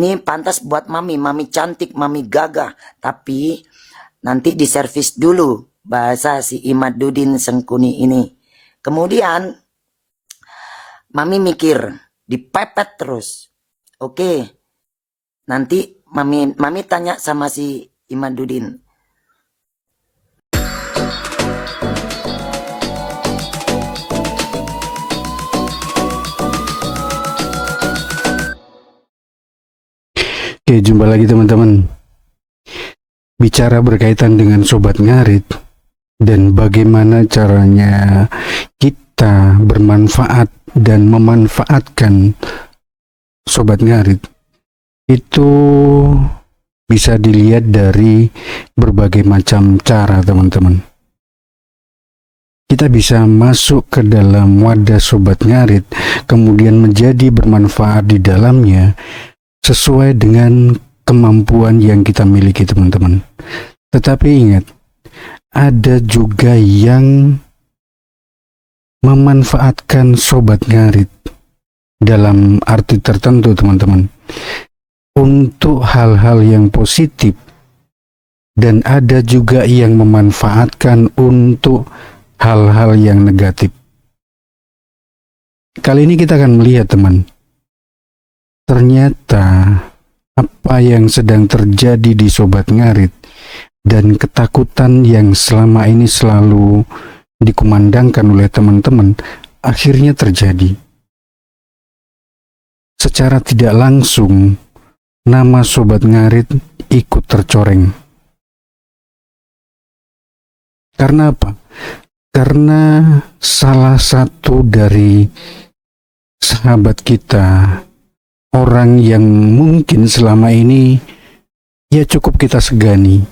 Ini pantas buat mami cantik, mami gagah. Tapi nanti diservis dulu, bahasa si Imaduddin Sengkuni ini. Kemudian mami mikir, dipepet terus. Oke, nanti mami tanya sama si Imaduddin. Oke, jumpa lagi teman-teman. Bicara berkaitan dengan Sobat Ngarit dan bagaimana caranya kita bermanfaat dan memanfaatkan Sobat Ngarit, itu bisa dilihat dari berbagai macam cara teman-teman. Kita bisa masuk ke dalam wadah Sobat Ngarit, kemudian menjadi bermanfaat di dalamnya sesuai dengan kemampuan yang kita miliki teman-teman. Tetapi ingat, ada juga yang memanfaatkan Sobat Ngarit dalam arti tertentu teman-teman, untuk hal-hal yang positif, dan ada juga yang memanfaatkan untuk hal-hal yang negatif. Kali ini kita akan melihat teman, ternyata apa yang sedang terjadi di Sobat Ngarit dan ketakutan yang selama ini selalu dikumandangkan oleh teman-teman akhirnya terjadi. Secara tidak langsung, nama Sobat Ngarit ikut tercoreng. Karena apa? Karena salah satu dari sahabat kita, orang yang mungkin selama ini ya cukup kita segani,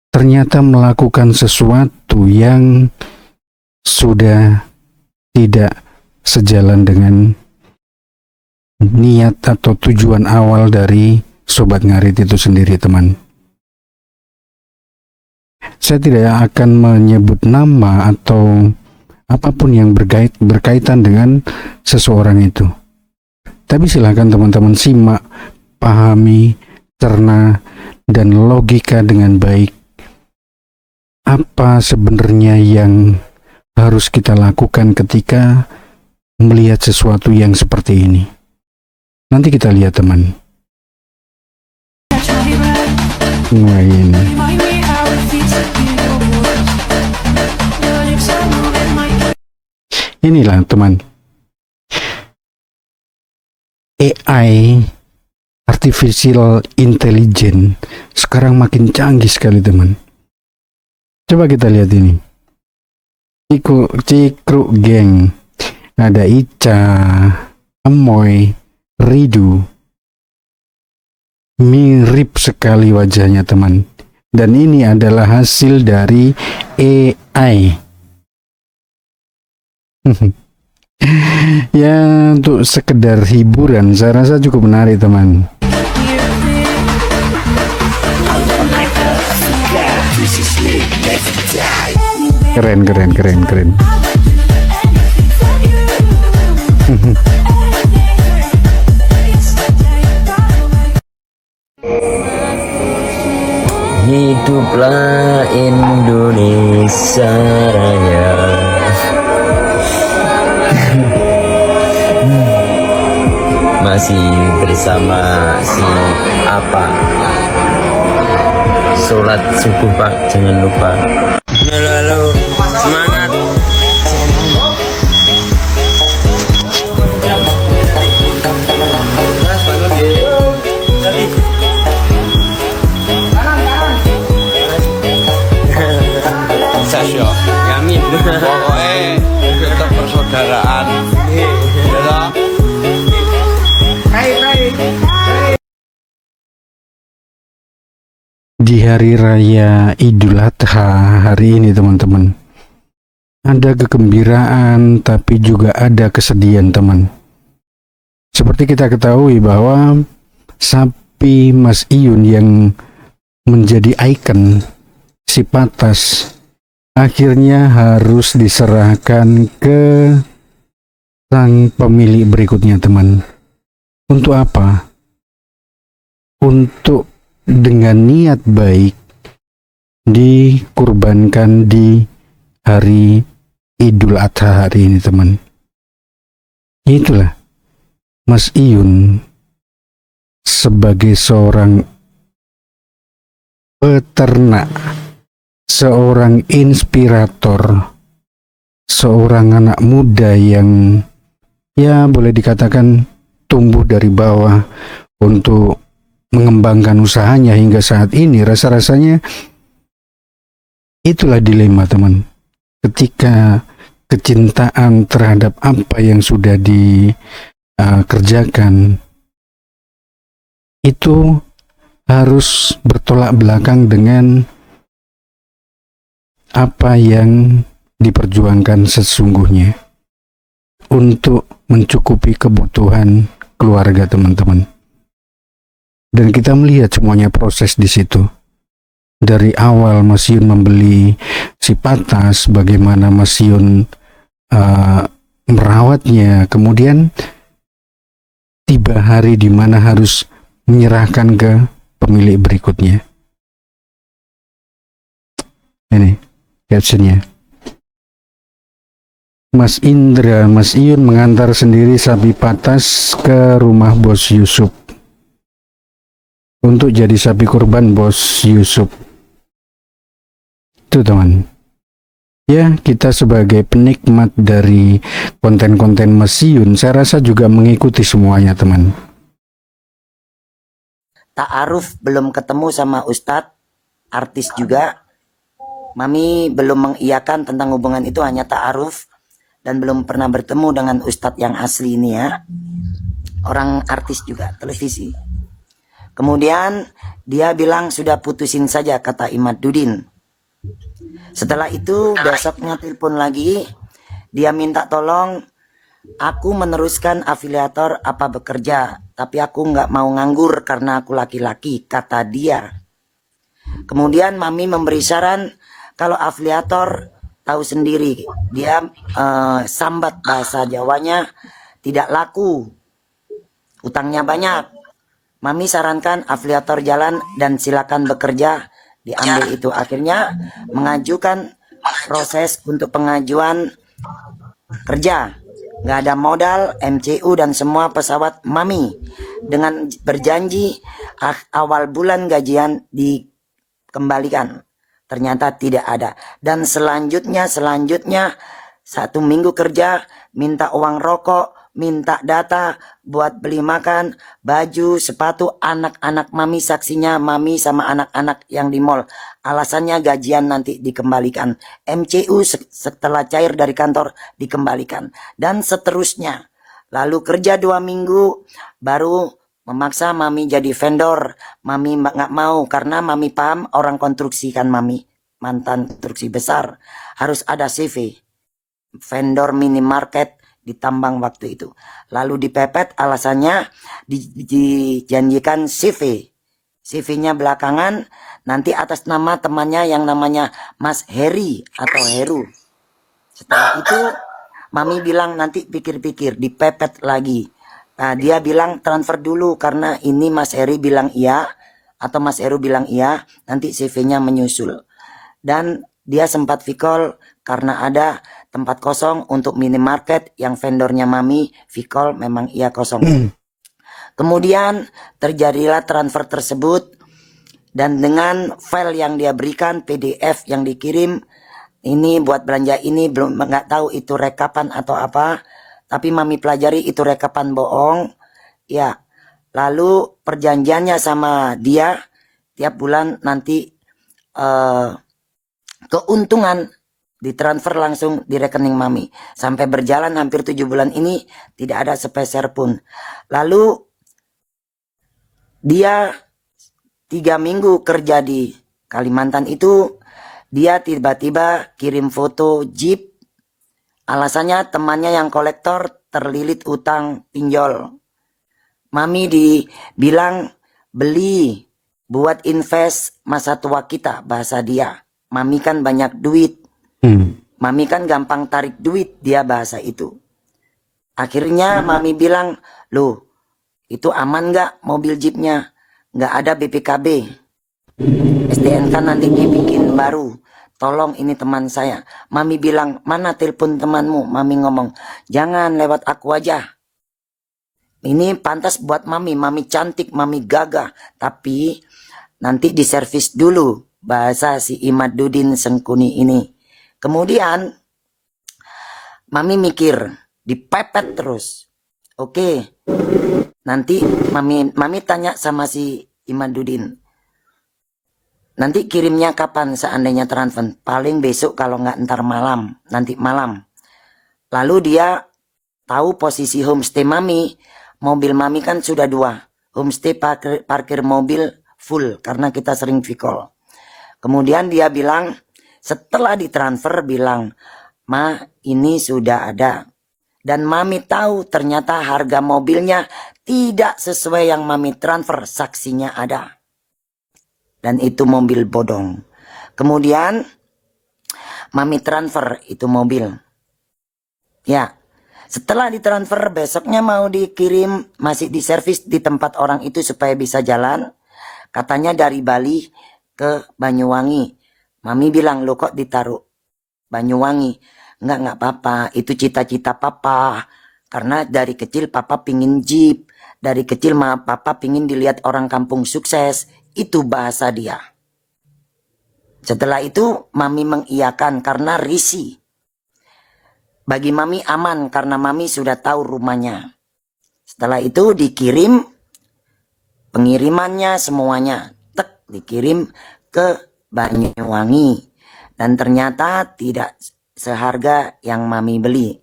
ternyata melakukan sesuatu yang sudah tidak sejalan dengan niat atau tujuan awal dari Sobat Ngarit itu sendiri teman. Saya tidak akan menyebut nama atau apapun yang berkaitan dengan seseorang itu. Tapi silakan teman-teman simak, pahami, cerna, dan logika dengan baik. Apa sebenarnya yang harus kita lakukan ketika melihat sesuatu yang seperti ini? Nanti kita lihat teman. Wah ini. Inilah teman. AI, Artificial Intelligence, sekarang makin canggih sekali teman. Coba kita lihat ini. Cikruk geng. Ada Ica, Amoy, Ridu. Mirip sekali wajahnya teman. Dan ini adalah hasil dari AI. Ya, untuk sekedar hiburan saya rasa cukup menarik teman. Keren. Hiduplah Indonesia Raya. Masih bersama si apa, sholat subuh Pak, jangan lupa. Halo, semangat. Sasyo, yamin. Pokoknya tetap persaudaraan. Di hari raya Idul Adha hari ini teman-teman, ada kegembiraan tapi juga ada kesedihan teman. Seperti kita ketahui bahwa sapi Mas Iyun yang menjadi ikon si Patas akhirnya harus diserahkan ke sang pemilik berikutnya teman. Untuk apa? untuk dengan niat baik dikurbankan di hari Idul Adha hari ini, teman. Itulah Mas Iyun sebagai seorang peternak, seorang inspirator, seorang anak muda yang ya boleh dikatakan tumbuh dari bawah untuk mengembangkan usahanya hingga saat ini. Rasa-rasanya itulah dilema, teman. Ketika kecintaan terhadap apa yang sudah dikerjakan itu harus bertolak belakang dengan apa yang diperjuangkan sesungguhnya untuk mencukupi kebutuhan keluarga, teman-teman. Dan kita melihat semuanya proses di situ. Dari awal Mas Iyun membeli si Patas, bagaimana Mas Iyun merawatnya, kemudian tiba hari di mana harus menyerahkan ke pemilik berikutnya. Ini captionnya. Mas Indra, Mas Iyun mengantar sendiri sapi Patas ke rumah Bos Yusuf untuk jadi sapi kurban Bos Yusuf. Itu, teman. Ya, kita sebagai penikmat dari konten-konten Mas Iyun, saya rasa juga mengikuti semuanya, teman. Ta'aruf belum ketemu sama Ustadz, artis juga. Mami belum mengiyakan tentang hubungan itu, hanya ta'aruf. Dan belum pernah bertemu dengan Ustadz yang asli ini ya. Orang artis juga, televisi. Kemudian dia bilang sudah putusin saja, kata Imad Dudin. Setelah itu besoknya telepon lagi. Dia minta tolong, aku meneruskan afiliator apa bekerja, tapi aku nggak mau nganggur karena aku laki-laki, kata dia. Kemudian Mami memberi saran, kalau afiliator tahu sendiri, dia sambat bahasa Jawanya, tidak laku, utangnya banyak. Mami sarankan afiliator jalan dan silakan bekerja, diambil itu. Akhirnya mengajukan proses untuk pengajuan kerja. Nggak ada modal, MCU dan semua pesawat Mami. Dengan berjanji awal bulan gajian dikembalikan. Ternyata tidak ada. Dan selanjutnya 1 minggu kerja, minta uang rokok, minta data buat beli makan, baju, sepatu, anak-anak Mami, saksinya Mami sama anak-anak yang di mall. Alasannya gajian nanti dikembalikan. MCU setelah cair dari kantor dikembalikan. Dan seterusnya. Lalu kerja 2 minggu, baru memaksa Mami jadi vendor. Mami nggak mau karena Mami paham orang konstruksi kan Mami. Mantan konstruksi besar. Harus ada CV. Vendor minimarket di Tambang waktu itu. Lalu dipepet, alasannya dijanjikan CV. CV-nya belakangan, nanti atas nama temannya yang namanya Mas Heri atau Heru. Setelah itu Mami bilang nanti pikir-pikir, dipepet lagi. Nah, dia bilang transfer dulu karena ini Mas Heri bilang iya atau Mas Heru bilang iya, nanti CV-nya menyusul. Dan dia sempat vicall karena ada tempat kosong untuk minimarket yang vendornya Mami, vicall memang iya kosong. Kemudian terjadilah transfer tersebut dan dengan file yang dia berikan, PDF yang dikirim, ini buat belanja ini, belum nggak tahu itu rekapan atau apa, tapi Mami pelajari itu rekapan bohong. Ya, lalu perjanjiannya sama dia tiap bulan nanti keuntungan ditransfer langsung di rekening Mami. Sampai berjalan hampir 7 bulan ini tidak ada sepeser pun. Lalu dia 3 minggu kerja di Kalimantan itu, dia tiba-tiba kirim foto Jeep. Alasannya temannya yang kolektor terlilit utang pinjol. Mami dibilang beli buat invest masa tua kita, bahasa dia. Mami kan banyak duit. Mami kan gampang tarik duit, dia bahasa itu. Akhirnya Mami bilang, loh itu aman gak mobil Jeepnya? nggak ada BPKB. STNK nanti dibikin baru. Tolong, ini teman saya. Mami bilang, mana telepon temanmu? Mami ngomong, jangan, lewat aku aja. Ini pantas buat mami. Mami cantik, mami gagah. Tapi nanti diservis dulu. Bahasa si Imaduddin Sengkuni ini. Kemudian mami mikir, dipepet terus. Oke. Nanti mami tanya sama si Imaduddin. Nanti kirimnya kapan seandainya transfer? Paling besok, kalau nggak ntar malam. Nanti malam. Lalu dia tahu posisi homestay mami. Mobil mami kan sudah 2. Homestay parkir mobil full karena kita sering V-call. Kemudian dia bilang, setelah ditransfer bilang, Ma, ini sudah ada. Dan mami tahu ternyata harga mobilnya tidak sesuai yang mami transfer, saksinya ada. Dan itu mobil bodong. Kemudian mami transfer itu mobil. Ya, setelah ditransfer besoknya mau dikirim, masih diservis di tempat orang itu supaya bisa jalan. Katanya dari Bali ke Banyuwangi. Mami bilang, lo kok ditaruh Banyuwangi? Enggak apa-apa, itu cita-cita papa. Karena dari kecil papa pingin jeep. Dari kecil papa pingin dilihat orang kampung sukses. Itu bahasa dia. Setelah itu mami mengiyakan karena risih. Bagi mami aman karena mami sudah tahu rumahnya. Setelah itu dikirim, pengirimannya semuanya. Dikirim ke Banyuwangi. Dan ternyata tidak seharga yang mami beli.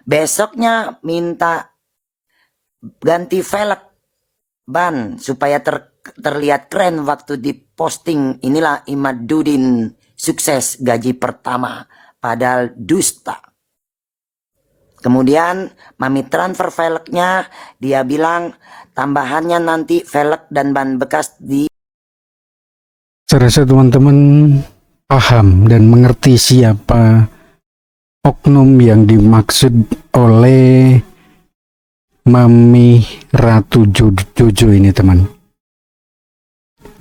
Besoknya minta ganti velg ban supaya terlihat keren waktu diposting. Inilah Imaduddin sukses gaji pertama, padahal dusta. Kemudian mami transfer velgnya, dia bilang tambahannya nanti velg dan ban bekas di. Saya rasa teman-teman paham dan mengerti siapa oknum yang dimaksud oleh Mami Ratu Jojo ini, teman.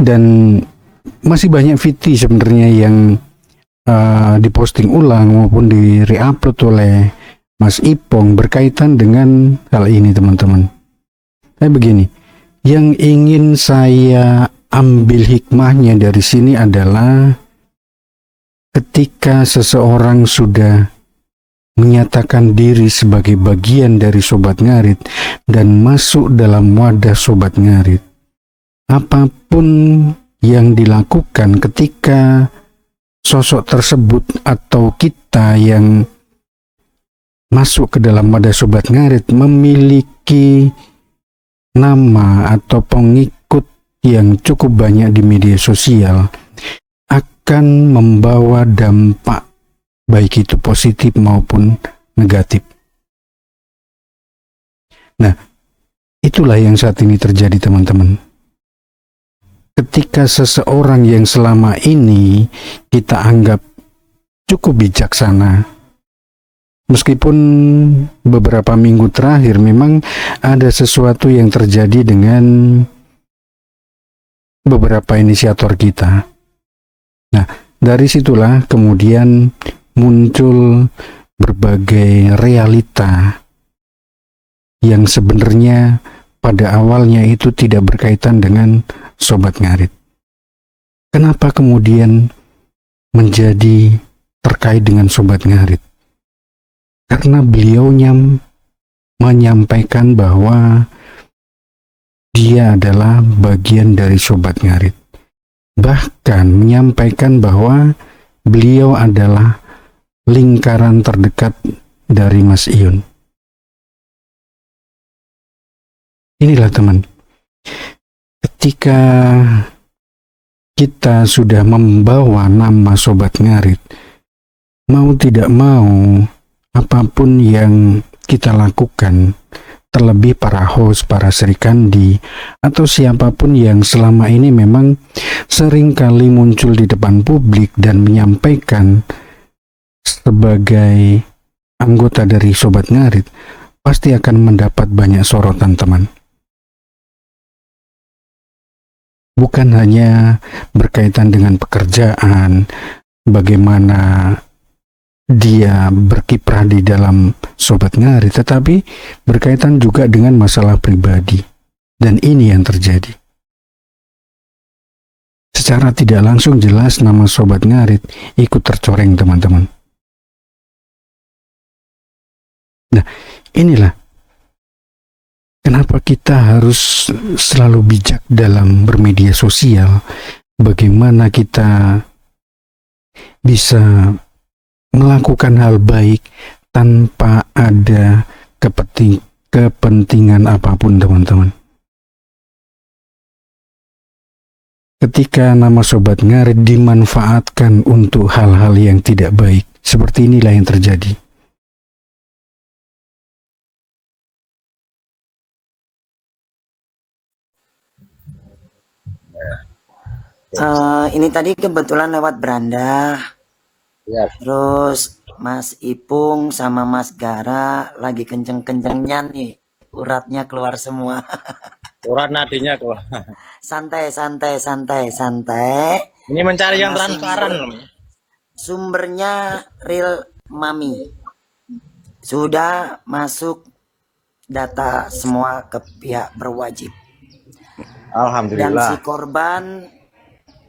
Dan masih banyak video sebenarnya yang diposting ulang maupun di reupload oleh Mas Ipong berkaitan dengan hal ini, teman-teman. Tapi begini, yang ingin saya ambil hikmahnya dari sini adalah ketika seseorang sudah menyatakan diri sebagai bagian dari Sobat Ngarit dan masuk dalam wadah Sobat Ngarit, apapun yang dilakukan ketika sosok tersebut atau kita yang masuk ke dalam wadah Sobat Ngarit memiliki nama atau pengikut yang cukup banyak di media sosial, akan membawa dampak baik itu positif maupun negatif. Nah, itulah yang saat ini terjadi, teman-teman. Ketika seseorang yang selama ini kita anggap cukup bijaksana, meskipun beberapa minggu terakhir memang ada sesuatu yang terjadi dengan beberapa inisiator kita. Nah, dari situlah kemudian muncul berbagai realita yang sebenarnya pada awalnya itu tidak berkaitan dengan Sobat Ngarit. Kenapa kemudian menjadi terkait dengan Sobat Ngarit? Karena beliaunya menyampaikan bahwa dia adalah bagian dari Sobat Ngarit. Bahkan menyampaikan bahwa beliau adalah lingkaran terdekat dari Mas Iun. Inilah, teman, ketika kita sudah membawa nama Sobat Ngarit, mau tidak mau apapun yang kita lakukan, terlebih para host, para serikandi, atau siapapun yang selama ini memang seringkali muncul di depan publik dan menyampaikan sebagai anggota dari Sobat Ngarit, pasti akan mendapat banyak sorotan, teman. bukan hanya berkaitan dengan pekerjaan, bagaimana dia berkiprah di dalam Sobat Ngarit, tetapi berkaitan juga dengan masalah pribadi. Dan ini yang terjadi. Secara tidak langsung jelas nama Sobat Ngarit ikut tercoreng, teman-teman. Nah, inilah kenapa kita harus selalu bijak dalam bermedia sosial. Bagaimana kita bisa melakukan hal baik tanpa ada kepentingan apapun, teman-teman. Ketika nama Sobat Ngarit dimanfaatkan untuk hal-hal yang tidak baik, seperti inilah yang terjadi. Ini tadi kebetulan lewat beranda. Ya. Terus Mas Ipung sama Mas Gara lagi kenceng-kencengnya nih. Uratnya keluar semua. Urat nadinya tuh. Santai. Ini mencari yang Karena transparan. Sumbernya real Mami. Sudah masuk data semua ke pihak berwajib. Dan si Alhamdulillah. korban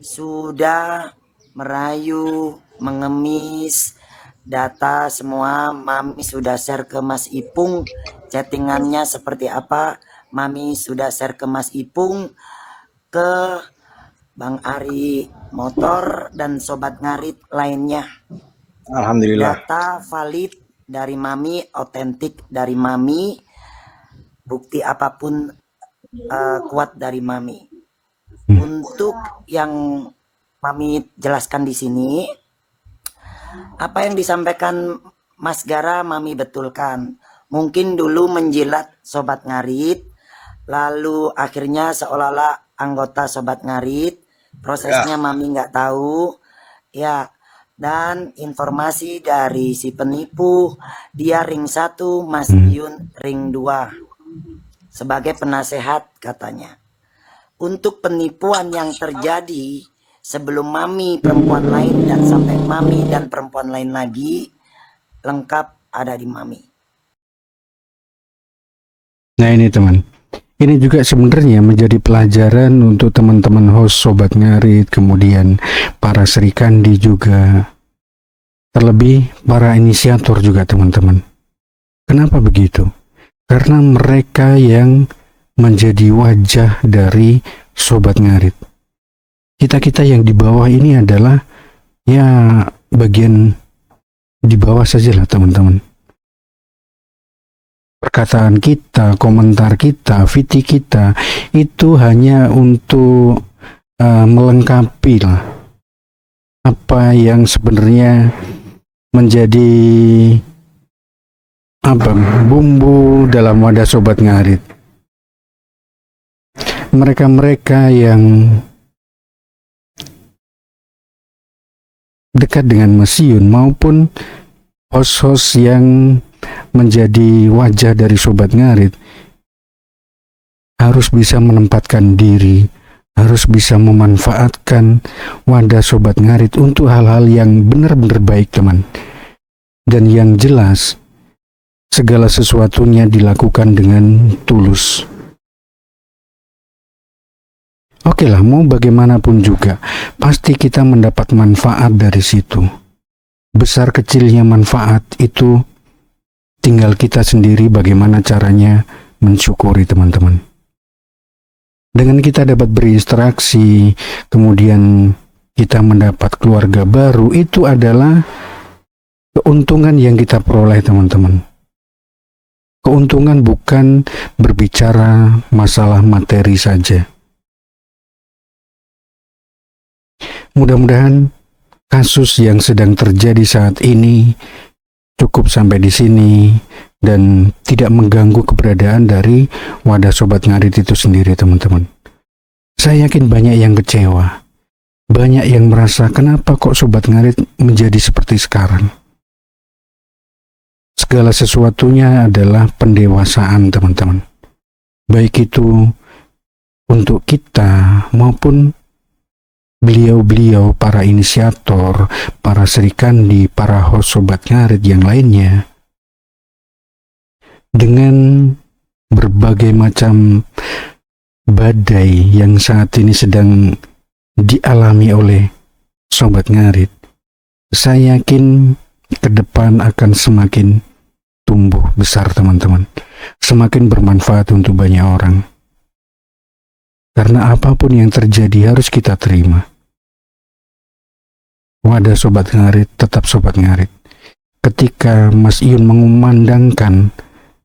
sudah merayu, mengemis, data semua Mami sudah share ke Mas Ipung, chattingannya seperti apa Mami sudah share ke Mas Ipung, ke Bang Ari Motor dan Sobat Ngarit lainnya. Alhamdulillah. Data valid dari Mami, otentik dari Mami, bukti apapun kuat dari Mami. Untuk yang Mami jelaskan di sini, apa yang disampaikan Mas Gara Mami betulkan. Mungkin dulu menjilat Sobat Ngarit, lalu akhirnya seolah-olah anggota Sobat Ngarit, prosesnya Mami nggak tahu, ya. Dan informasi dari si penipu, dia ring 1, Mas Yun ring 2 sebagai penasehat katanya. Untuk penipuan yang terjadi sebelum Mami perempuan lain dan sampai Mami dan perempuan lain lagi, lengkap ada di Mami. Nah ini teman, ini juga sebenarnya menjadi pelajaran untuk teman-teman host Sobat Ngarit, kemudian para Serikandi juga, terlebih para inisiator juga teman-teman. Kenapa begitu? Karena mereka yang menjadi wajah dari Sobat Ngarit. Kita-kita yang di bawah ini adalah ya bagian di bawah sajalah teman-teman. Perkataan kita, komentar kita, VT kita itu hanya untuk melengkapi lah apa yang sebenarnya menjadi bumbu dalam wadah Sobat Ngarit. Mereka-mereka yang dekat dengan Mas Yun maupun host-host yang menjadi wajah dari Sobat Ngarit harus bisa menempatkan diri, harus bisa memanfaatkan wadah Sobat Ngarit untuk hal-hal yang benar-benar baik teman. Dan yang jelas segala sesuatunya dilakukan dengan tulus. Oke lah, mau bagaimanapun juga, pasti kita mendapat manfaat dari situ. Besar kecilnya manfaat itu tinggal kita sendiri bagaimana caranya mensyukuri teman-teman. Dengan kita dapat berinteraksi, kemudian kita mendapat keluarga baru, itu adalah keuntungan yang kita peroleh teman-teman. Keuntungan bukan berbicara masalah materi saja. Mudah-mudahan kasus yang sedang terjadi saat ini cukup sampai di sini dan tidak mengganggu keberadaan dari wadah Sobat Ngarit itu sendiri teman-teman. Saya yakin banyak yang kecewa, banyak yang merasa kenapa kok Sobat Ngarit menjadi seperti sekarang. Segala sesuatunya adalah pendewasaan teman-teman. Baik itu untuk kita maupun beliau-beliau, para inisiator, para serikandi, para host Sobat Ngarit yang lainnya, dengan berbagai macam badai yang saat ini sedang dialami oleh Sobat Ngarit, saya yakin ke depan akan semakin tumbuh besar teman-teman, semakin bermanfaat untuk banyak orang. Karena apapun yang terjadi harus kita terima. Wadah Sobat Ngarit, tetap Sobat Ngarit. Ketika Mas Iyun mengumandangkan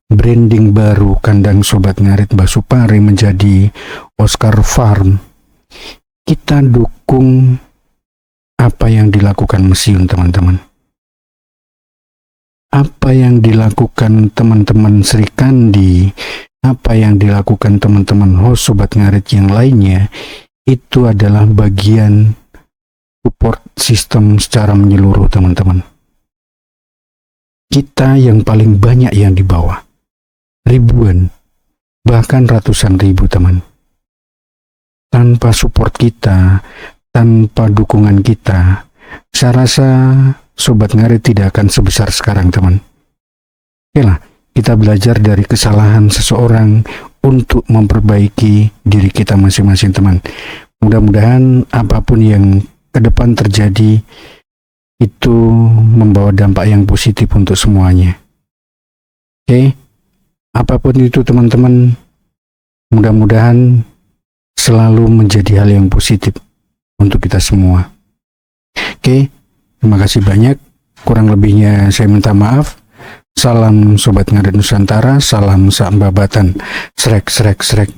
branding baru kandang Sobat Ngarit Basupari menjadi Oscar Farm, kita dukung apa yang dilakukan Mas Iyun, teman-teman. Apa yang dilakukan teman-teman Serikandi, apa yang dilakukan teman-teman host Sobat Ngarit yang lainnya, itu adalah bagian support sistem secara menyeluruh, teman-teman. Kita yang paling banyak yang di bawah, ribuan, bahkan ratusan ribu teman. Tanpa support kita, tanpa dukungan kita, saya rasa Sobat Ngarit tidak akan sebesar sekarang, teman. Oke lah, kita belajar dari kesalahan seseorang untuk memperbaiki diri kita masing-masing, teman. Mudah-mudahan apapun yang ke depan terjadi itu membawa dampak yang positif untuk semuanya. Oke, apapun itu teman-teman, mudah-mudahan selalu menjadi hal yang positif untuk kita semua. Oke, terima kasih banyak. Kurang lebihnya saya minta maaf. Salam Sobat Ngarit Nusantara, salam Sambabatan. Srek, srek, srek.